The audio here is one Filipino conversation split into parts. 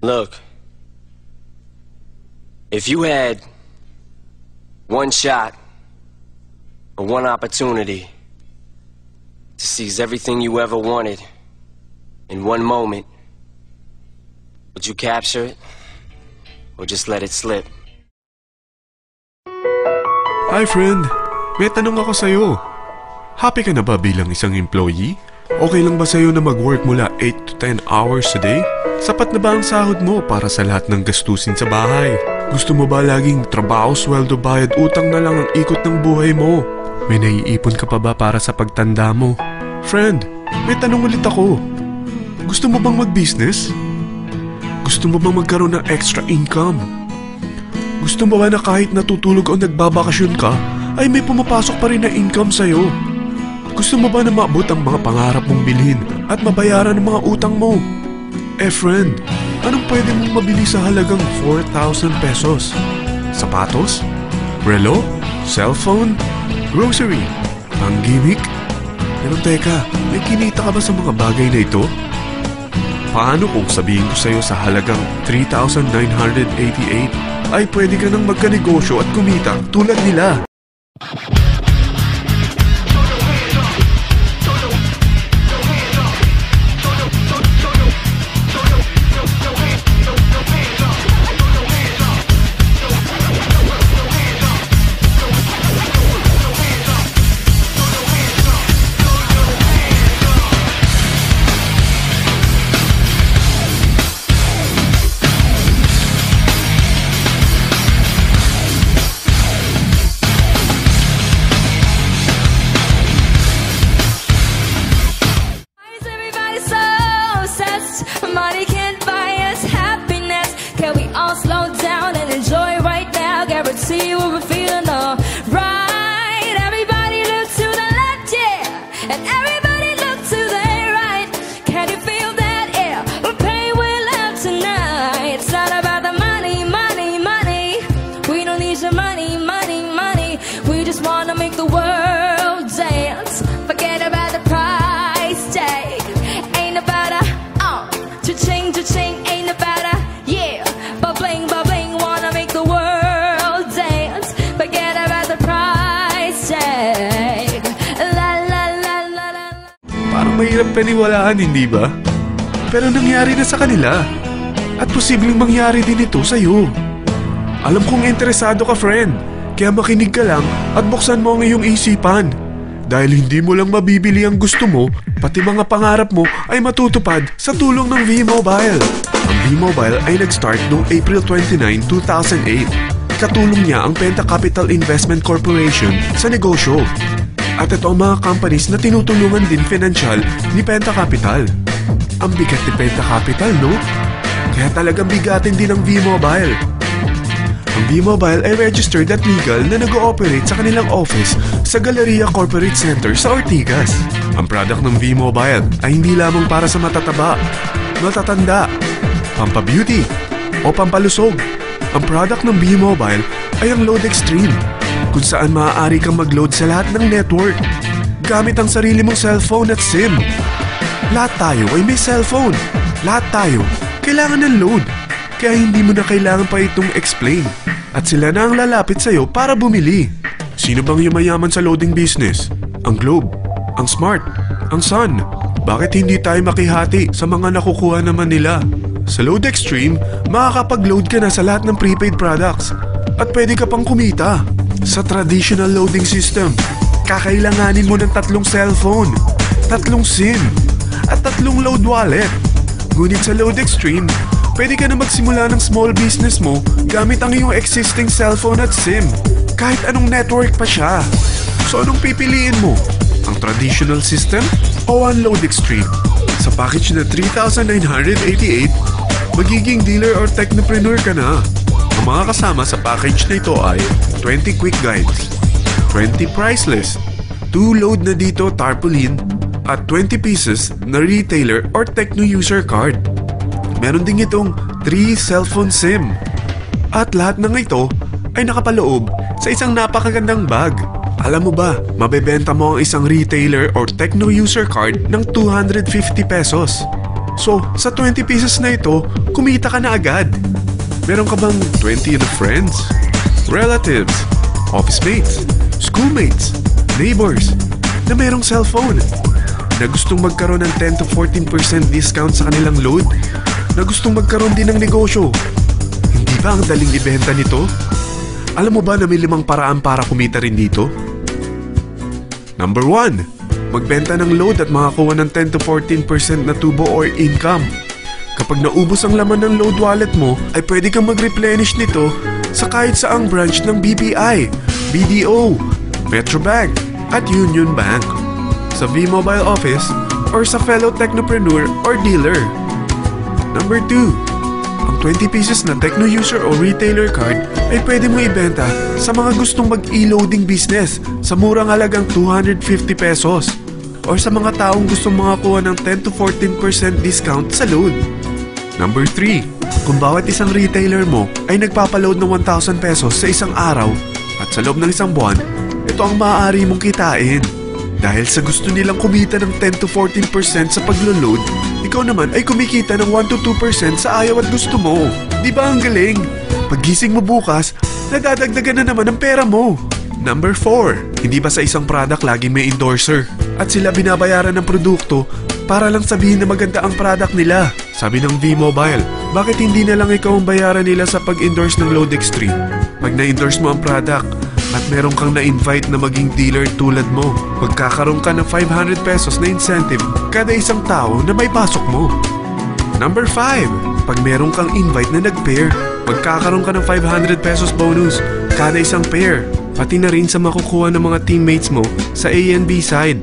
Look, if you had one shot or one opportunity to seize everything you ever wanted in one moment, would you capture it or just let it slip? Hi friend, may tanong ako sa'yo. Happy ka na ba bilang isang employee? Okay lang ba sa'yo na mag-work mula 8 to 10 hours a day? Sapat na ba ang sahod mo para sa lahat ng gastusin sa bahay? Gusto mo ba laging trabaho, sweldo, bayad, utang na lang ang ikot ng buhay mo? May naiipon ka pa ba para sa pagtanda mo? Friend, may tanong ulit ako. Gusto mo bang mag-business? Gusto mo bang magkaroon ng extra income? Gusto mo ba na kahit natutulog o nagbabakasyon ka, ay may pumapasok pa rin na income sa'yo? Gusto mo ba na maabot ang mga pangarap mong bilhin at mabayaran ang mga utang mo? Friend, anong pwede mong mabili sa halagang 4,000 pesos? Sapatos? Relo? Cellphone? Grocery? Pang-gimmick? Pero teka, may kinita ka ba sa mga bagay na ito? Paano kung sabihin ko sa'yo sa halagang 3,988 ay pwede ka nang magkanegosyo at kumita tulad nila? Money can't buy us happiness. Can we all slow down and enjoy right now? Guarantee what we're feeling alright. Everybody look to the left, yeah, and everybody look to the right. Can you feel that? Yeah, we're paying with love tonight. It's not about the money, money, money. We don't need your money, money, money. We just wanna make the world dance. Forget about the price tag. Ain't about a cha-ching, ain't about a, yeah. Bubbling, wanna make the world dance. Forget about the price tag. La la la la la. Parang mahirap paniwalaan, hindi ba? Pero nangyari na sa kanila. At posibleng mangyari din ito sa'yo. Alam kong interesado ka, friend. Kaya makinig ka lang at buksan mo ang iyong isipan. Dahil hindi mo lang mabibili ang gusto mo, pati mga pangarap mo ay matutupad sa tulong ng V-Mobile. Ang V-Mobile ay nag-start noong April 29, 2008. Katulong niya ang Penta Capital Investment Corporation sa negosyo. At ito ang mga companies na tinutulungan din financial ni Penta Capital. Ang bigat ni Penta Capital, no? Kaya talagang bigatin din ang V-Mobile. Ang V-Mobile ay registered at legal na nag-ooperate sa kanilang office sa Galleria Corporate Center sa Ortigas. Ang product ng V-Mobile ay hindi lamang para sa matataba, matatanda, pampabeauty o pampalusog. Ang product ng V-Mobile ay ang Load Extreme, kung saan maaari kang mag-load sa lahat ng network gamit ang sarili mong cellphone at SIM. Lahat tayo ay may cellphone. Lahat tayo kailangan ng load. Kaya hindi mo na kailangan pa itong explain. At sila na ang lalapit sa'yo para bumili. Sino bang yumayaman sa loading business? Ang Globe, ang Smart, ang Sun. Bakit hindi tayo makihati sa mga nakukuha naman nila? Sa Load Extreme, makakapag-load ka na sa lahat ng prepaid products. At pwede ka pang kumita. Sa traditional loading system, kakailanganin mo ng 3 cellphone, 3 SIM, at 3 load wallet. Ngunit sa Load Extreme, pwede ka na magsimula ng small business mo gamit ang iyong existing cellphone at SIM. Kahit anong network pa siya. So anong pipiliin mo? Ang traditional system o ang Load Extreme? Sa package na 3,988, magiging dealer or technopreneur ka na. Ang mga kasama sa package na ito ay 20 quick guides, 20 price list, 2 load na dito tarpaulin, at 20 pieces na retailer or techno user card. Meron din itong 3 cellphone SIM. At lahat ng ito ay nakapaloob sa isang napakagandang bag. Alam mo ba, mabebenta mo ang isang retailer or techno user card ng 250 pesos. So, sa 20 pesos na ito, kumita ka na agad. Meron ka bang 20 na friends, relatives, office mates, schoolmates, neighbors, na merong cellphone, na gustong magkaroon ng 10 to 14% discount sa kanilang load, na gustong magkaroon din ng negosyo? Hindi ba ang daling ibenta nito? Alam mo ba na may 5 paraan para kumita rin dito? Number 1. Magbenta ng load at makakuha ng 10 to 14% na tubo or income. Kapag naubos ang laman ng load wallet mo, ay pwede kang mag-replenish nito sa kahit saang branch ng BPI, BDO, Metrobank at Union Bank, sa V-Mobile office or sa fellow technopreneur or dealer. Number 2. Ang 20 pesos na Tecno user o retailer card ay pwede mo ibenta sa mga gustong mag-e-loading business sa murang halagang 250 pesos or sa mga taong gustong makakuha ng 10 to 14% discount sa load. Number 3. Kung bawat isang retailer mo ay nagpapaload ng 1,000 pesos sa isang araw at sa loob ng isang buwan, ito ang maaari mong kitain. Dahil sa gusto nilang kumita ng 10 to 14% sa paglo-load, ikaw naman ay kumikita ng 1 to 2% sa ayaw at gusto mo. Di ba ang galing? Paggising mo bukas, nadadagdagan na naman ang pera mo. Number 4. Hindi ba sa isang product laging may endorser? At sila binabayaran ng produkto para lang sabihin na maganda ang product nila. Sabi ng V-Mobile, bakit hindi na lang ikaw ang bayaran nila sa pag-endorse ng Load Extreme? Pag na-endorse mo ang product at meron kang na-invite na maging dealer tulad mo, magkakaroon ka ng 500 pesos na incentive kada isang tao na may pasok mo. Number 5. Pag meron kang invite na nag-pair, magkakaroon ka ng 500 pesos bonus kada isang pair, pati na rin sa makukuha ng mga teammates mo sa A and B side.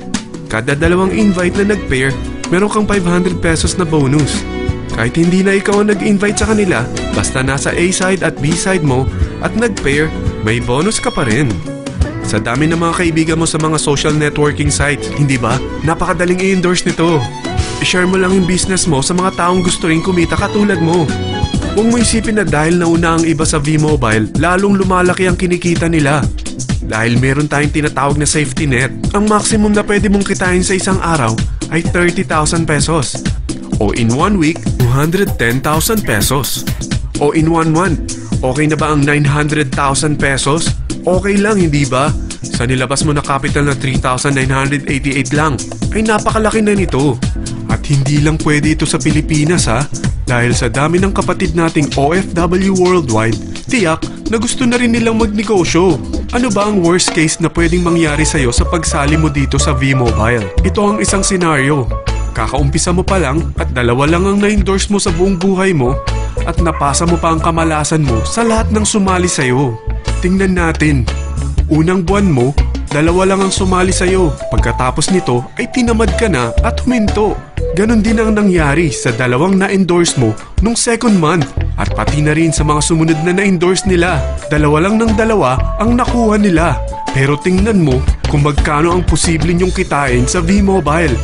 Kada 2 invite na nag-pair, meron kang 500 pesos na bonus. Kahit hindi na ikaw ang nag-invite sa kanila, basta nasa A side at B side mo at nag-pair, may bonus ka pa rin. Sa dami ng mga kaibigan mo sa mga social networking sites, hindi ba? Napakadaling i-endorse nito. I-share mo lang yung business mo sa mga taong gusto rin kumita katulad mo. Huwag mo isipin na dahil nauna ang iba sa V-Mobile, lalong lumalaki ang kinikita nila. Dahil meron tayong tinatawag na safety net, ang maximum na pwede mong kitain sa isang araw ay 30,000 pesos. O in 1 week, 210,000 pesos. O in 1 month, okay na ba ang 900,000 pesos? Okay lang, hindi ba? Sa nilabas mo na capital na 3,988 lang, ay napakalaki na nito. At hindi lang pwede ito sa Pilipinas ha, dahil sa dami ng kapatid nating OFW worldwide, tiyak na gusto na rin nilang magnegosyo. Ano ba ang worst case na pwedeng mangyari sa'yo sa pagsali mo dito sa V-Mobile? Ito ang isang senaryo. Kakaumpisa mo pa lang at 2 lang ang na-endorse mo sa buong buhay mo at napasa mo pa ang kamalasan mo sa lahat ng sumali sa'yo. Tingnan natin. Unang buwan mo, 2 lang ang sumali sa'yo. Pagkatapos nito ay tinamad ka na at huminto. Ganon din ang nangyari sa 2 na-endorse mo nung second month at pati na rin sa mga sumunod na na-endorse nila. 2 lang ng 2 ang nakuha nila. Pero tingnan mo kung magkano ang posible nyong kitain sa V-Mobile.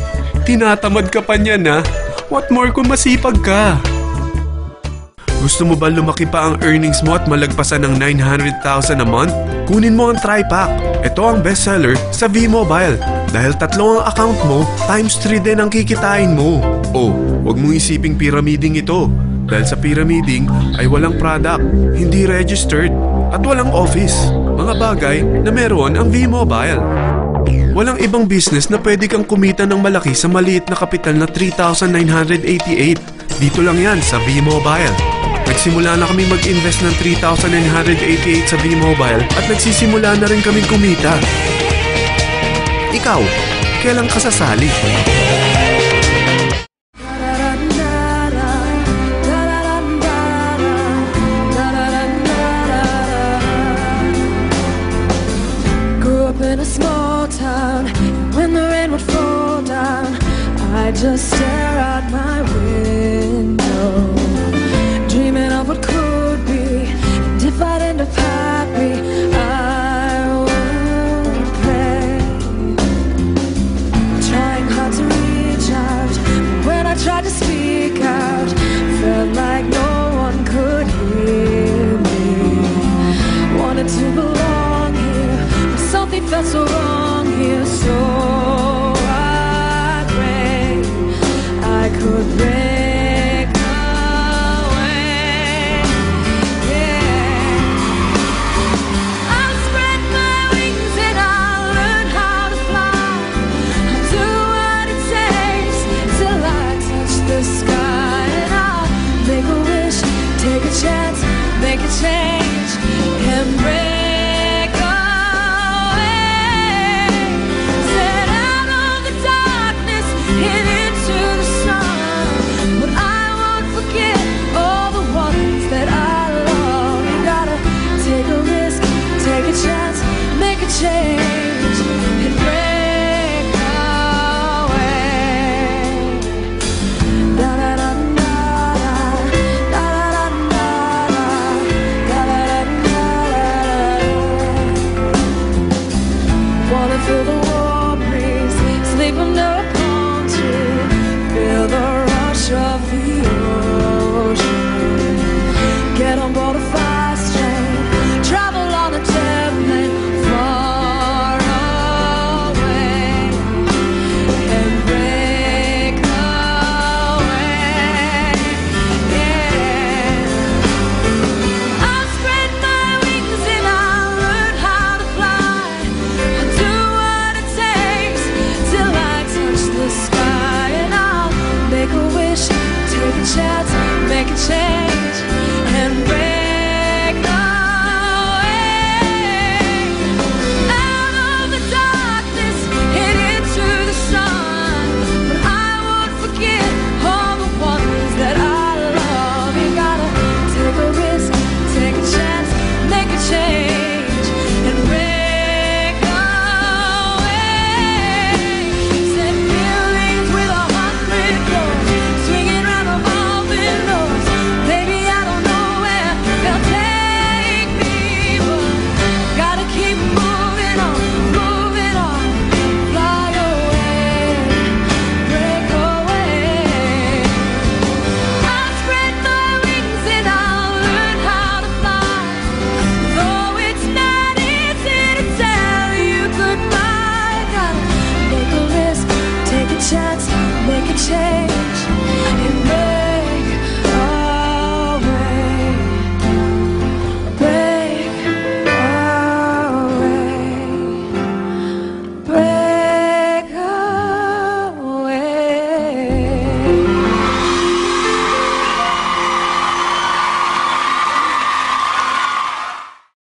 Tinatamad ka pa niyan ha? What more kung masipag ka? Gusto mo ba lumaki pa ang earnings mo at malagpasan ng 900,000 a month? Kunin mo ang TriPack. Ito ang bestseller sa V-Mobile. Dahil 3 ang account mo, times 3 din ang kikitain mo. Oh, huwag mong isiping pyramiding ito. Dahil sa pyramiding ay walang product, hindi registered, at walang office. Mga bagay na meron ang V-Mobile. Walang ibang business na pwede kang kumita ng malaki sa maliit na kapital na 3,988. Dito lang yan sa V-Mobile. Nagsimula na kami mag-invest ng 3,988 sa V-Mobile at nagsisimula na rin kaming kumita. Ikaw, kailan ka sasali? Grew up in a small town, when the rain would fall down, I just stare out my window, dreaming of what could be, and if I end up happy, I will pray. Trying hard to reach out, but when I tried to speak out, felt like no one could hear me. Wanted to belong here, but something felt so wrong here, so I pray Take a chance, make a change.